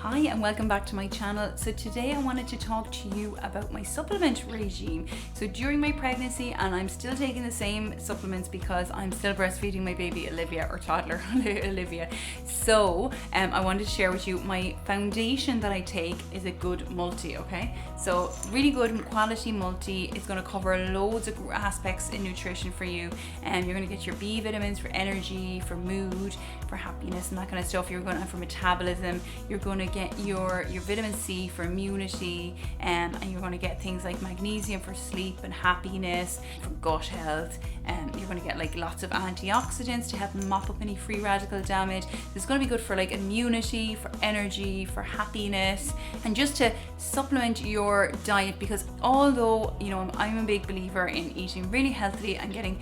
Hi and welcome back to my channel. So today I wanted to talk to you about my supplement regime. So during my pregnancy, and I'm still taking the same supplements because I'm still breastfeeding my baby Olivia, or toddler Olivia. So I wanted to share with you my foundation that I take is a good multi, okay? So really good quality multi. It's going to cover loads of aspects in nutrition for you. And you're going to get your B vitamins for energy, for mood, for happiness and that kind of stuff. You're going to have for metabolism. You're going to get your vitamin C for immunity, and you're going to get things like magnesium for sleep and happiness, for gut health, and you're going to get like lots of antioxidants to help mop up any free radical damage. It's going to be good for like immunity, for energy, for happiness, and just to supplement your diet, because although I'm a big believer in eating really healthily and getting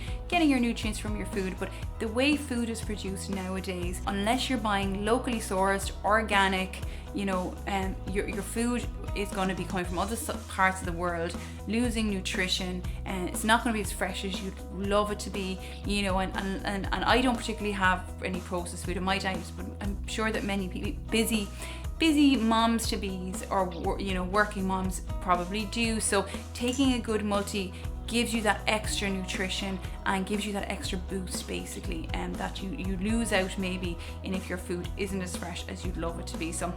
your nutrients from your food, but the way food is produced nowadays, unless you're buying locally sourced, organic, your food is going to be coming from other parts of the world, losing nutrition, and it's not going to be as fresh as you'd love it to be, and I don't particularly have any processed food in my diet, but I'm sure that many people, busy moms to be's, or working moms probably do. So taking a good multi gives you that extra nutrition and gives you that extra boost, basically, and that you lose out maybe in if your food isn't as fresh as you'd love it to be. So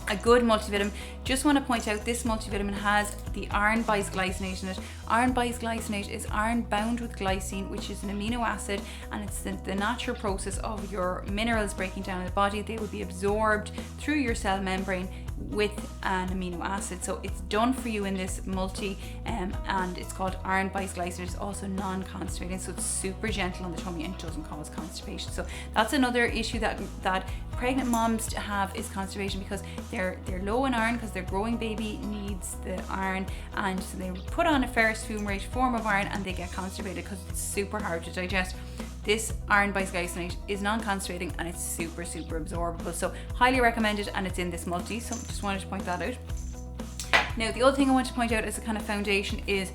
a good multivitamin. Just want to point out, this multivitamin has the iron bisglycinate in it. Iron bisglycinate is iron bound with glycine, which is an amino acid, and it's the natural process of your minerals breaking down in the body. They will be absorbed through your cell membrane with an amino acid. So it's done for you in this multi, and it's called iron bisglycinate. It's also non-constipating, so it's super gentle on the tummy and doesn't cause constipation. So that's another issue that pregnant moms have, is constipation, because they're low in iron, because their growing baby needs the iron, and so they put on a ferrous fumarate form of iron and they get constipated because it's super hard to digest. This iron bisglycinate is non-constipating and it's super absorbable, so highly recommended, and it's in this multi. So just wanted to point that out. Now the other thing I want to point out as a kind of foundation is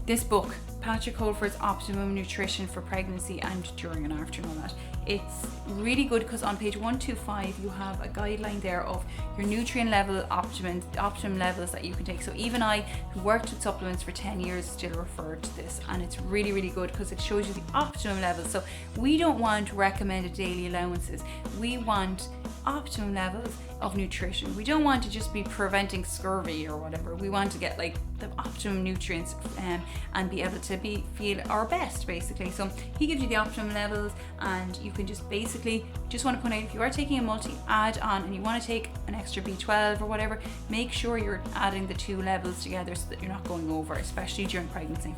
this book, Patrick Holford's Optimum Nutrition for Pregnancy and During and After and all that. It's really good because on page 125 you have a guideline there of your nutrient level optimum levels that you can take. So even I, who worked with supplements for 10 years, still refer to this, and it's really good because it shows you the optimum levels. So we don't want recommended daily allowances, we want optimum levels of nutrition. We don't want to just be preventing scurvy or whatever. We want to get like the optimum nutrients and be able to feel our best, basically. So he gives you the optimum levels, and you can just basically, just want to point out, if you are taking a multi, add on, and you want to take an extra B12 or whatever, make sure you're adding the two levels together so that you're not going over, especially during pregnancy.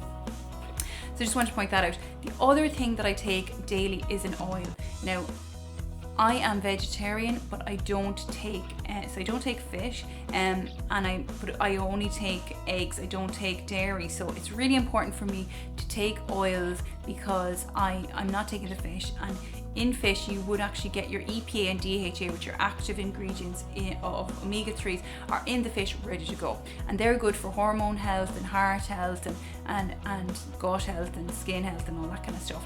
So just want to point that out. The other thing that I take daily is an oil. Now, I am vegetarian, but I don't take so I don't take fish, but I only take eggs. I don't take dairy, so it's really important for me to take oils because I'm not taking the fish. And in fish, you would actually get your EPA and DHA, which are active ingredients of omega-3s, are in the fish ready to go, and they're good for hormone health and heart health and gut health and skin health and all that kind of stuff.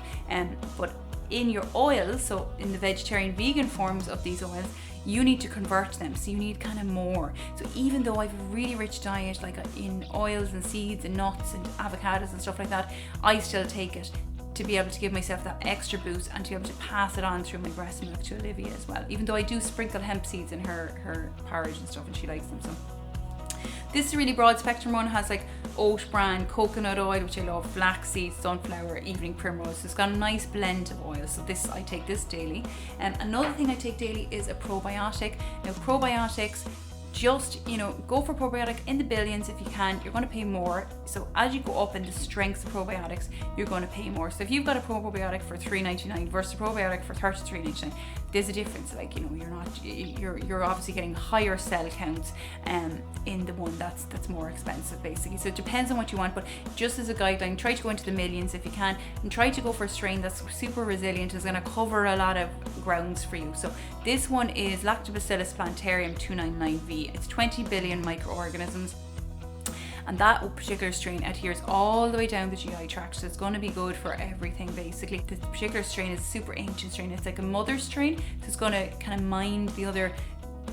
But in your oils, so in the vegetarian vegan forms of these oils, you need to convert them, so you need kind of more. So even though I have a really rich diet, like in oils and seeds and nuts and avocados and stuff like that, I still take it to be able to give myself that extra boost and to be able to pass it on through my breast milk to Olivia as well, even though I do sprinkle hemp seeds in her porridge and stuff, and she likes them. So this is a really broad spectrum one. It has like oat bran, coconut oil, which I love, flaxseed, sunflower, evening primrose. So it's got a nice blend of oils. So I take this daily. Another thing I take daily is a probiotic. Now probiotics, just go for probiotic in the billions if you can. You're going to pay more, so as you go up in the strengths of probiotics, you're going to pay more. So if you've got a probiotic for $3.99 versus a probiotic for $33.99, there's a difference. Like you're obviously getting higher cell counts in the one that's more expensive, basically. So it depends on what you want, but just as a guideline, try to go into the millions if you can, and try to go for a strain that's super resilient, is going to cover a lot of grounds for you. So this one is Lactobacillus plantarum 299V. It's 20 billion microorganisms, and that particular strain adheres all the way down the GI tract, so it's going to be good for everything, basically. This particular strain is a super ancient strain. It's like a mother strain, so it's going to kind of mind the other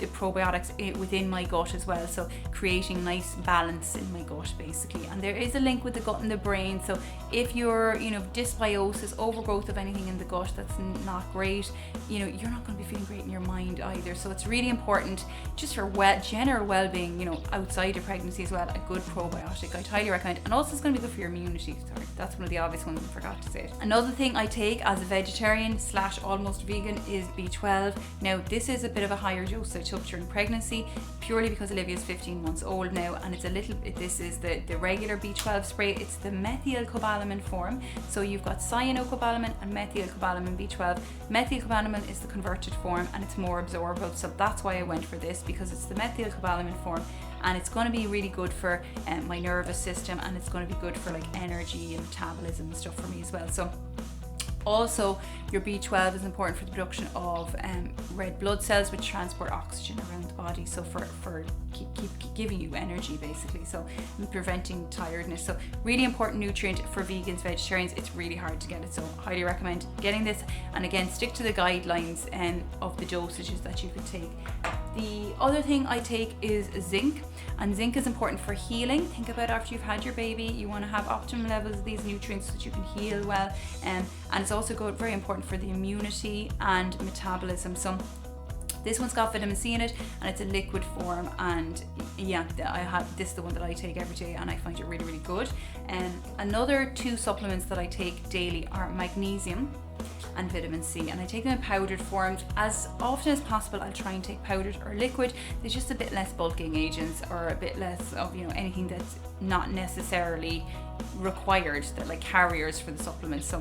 the probiotics within my gut as well, so creating nice balance in my gut basically. And there is a link with the gut and the brain, so if you're, you know, dysbiosis, overgrowth of anything in the gut that's not great, you know, you're not going to be feeling great in your mind either. So it's really important just for general well-being, you know, outside of pregnancy as well. A good probiotic I'd highly recommend, and also it's going to be good for your immunity. Sorry, that's one of the obvious ones, I forgot to say it. Another thing I take as a vegetarian / almost vegan is B12. Now this is a bit of a higher dose I took during pregnancy, purely because Olivia is 15 months old now, and it's a little bit, this is the regular B12 spray. It's the methylcobalamin form, so you've got cyanocobalamin and methylcobalamin B12. Methylcobalamin is the converted form and it's more absorbable, so that's why I went for this, because it's the methylcobalamin form, and it's going to be really good for my nervous system, and it's going to be good for like energy and metabolism and stuff for me as well. So also, your B12 is important for the production of red blood cells, which transport oxygen around the body, so for keep giving you energy basically, so preventing tiredness. So really important nutrient for vegans, vegetarians. It's really hard to get it, so highly recommend getting this. And again, stick to the guidelines of the dosages that you could take. The other thing I take is zinc, and zinc is important for healing. Think about after you've had your baby, you want to have optimum levels of these nutrients so that you can heal well, and it's also very important for the immunity and metabolism. So this one's got vitamin C in it, and it's a liquid form, and yeah, this is the one that I take every day, and I find it really, really good. Another 2 supplements that I take daily are magnesium and vitamin C, and I take them in powdered forms. As often as possible, I'll try and take powdered or liquid. There's just a bit less bulking agents, or a bit less of, you know, anything that's not necessarily required, that like carriers for the supplements. So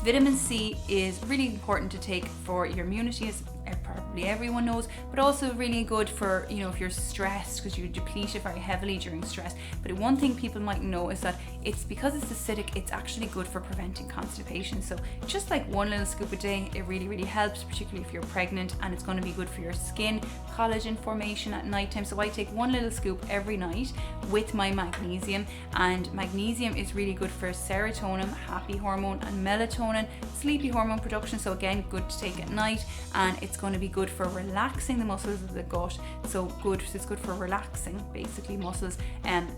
vitamin C is really important to take for your immunity, as probably everyone knows, but also really good for, you know, if you're stressed, because you deplete it very heavily during stress. But one thing people might know is that it's because it's acidic, it's actually good for preventing constipation. So just like 1 little scoop a day, it really, really helps, particularly if you're pregnant, and it's going to be good for your skin, collagen formation at nighttime. So I take 1 little scoop every night with my magnesium, and magnesium is really good for serotonin, happy hormone, and melatonin, sleepy hormone production. So again, good to take at night, and it's going to be good for relaxing the muscles of the gut. So it's good for relaxing basically muscles, and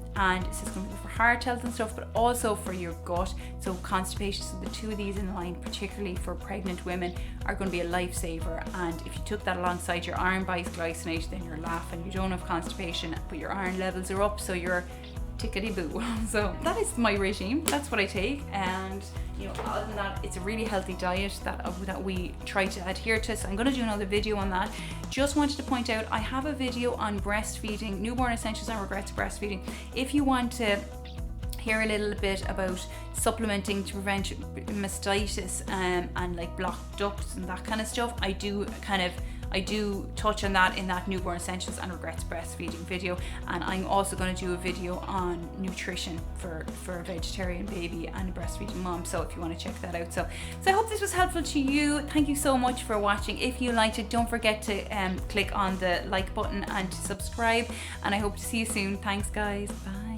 this is going to be good for heart health and stuff, but also for your gut. So constipation, so the 2 of these in line, particularly for pregnant women, are going to be a lifesaver. And if you took that alongside your iron bisglycinate, then you're laughing. You don't have constipation, but your iron levels are up, so you're tickety-boo. So that is my regime. That's what I take, and you know, other than that, it's a really healthy diet that we try to adhere to. So I'm going to do another video on that. Just wanted to point out, I have a video on breastfeeding, newborn essentials and regrets of breastfeeding. If you want to hear a little bit about supplementing to prevent mastitis and like blocked ducts and that kind of stuff, I do touch on that in that newborn essentials and regrets breastfeeding video. And I'm also going to do a video on nutrition for a vegetarian baby and a breastfeeding mom, so if you want to check that out. So I hope this was helpful to you. Thank you so much for watching. If you liked it, don't forget to click on the like button and to subscribe, and I hope to see you soon. Thanks guys, bye.